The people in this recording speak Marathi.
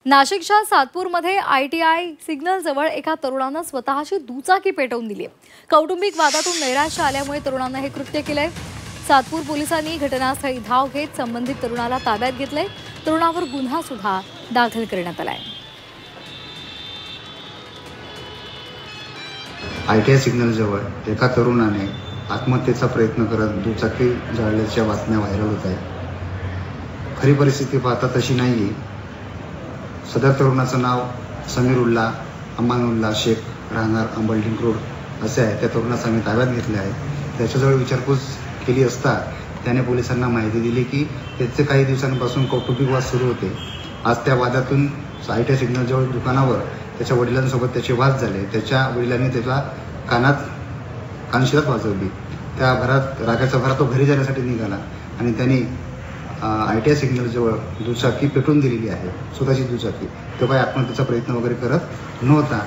नाशिकच्या सातपूरमध्ये ITI सिग्नल जवळ एका तरुणानं स्वतःची दुचाकी पेटवून दिली। कौटुंबिक वादातून नैराश्य आल्यामुळे तरुणानं हे कृत्य केलंय। सातपूर पोलिसांनी घटनास्थळी धाव घेत संबंधित तरुणाला ताब्यात घेतलंय। तरुणावर गुन्हा सुद्धा दाखल करण्यात आलाय। ITI सिग्नल जवळ एका तरुणाने आत्महत्येचा प्रयत्न करत दुचाकी जाळल्याच्या बातम्या व्हायरल होत आहेत। खरी परिस्थिती पाहता तशी नाहीये। सदर तरुणाचं नाव समीरुल्ला अमानुल्ला शेख राहणार अंबलडिंग रोड असे आहे। त्या तरुणाचा आम्ही ताब्यात घेतले आहे। त्याच्याजवळ विचारपूस केली असता त्याने पोलिसांना माहिती दिली की त्याचे काही दिवसांपासून कौटुंबिक वाद सुरू होते। आज त्या वादातून ITI सिग्नल जवळ दुकानावर त्याच्या वडिलांसोबत त्याचे वाद झाले। त्याच्या वडिलांनी त्याला कानशिलात वाजवली। त्या रागाच्या भरात तो घरी जाण्यासाठी निघाला आणि त्यांनी ITI सिग्नल जवळ दुचाकी पेटवून दिलेली आहे, स्वतःची दुचाकी। तो काही आत्महत्येचा प्रयत्न वगैरे करत नव्हता।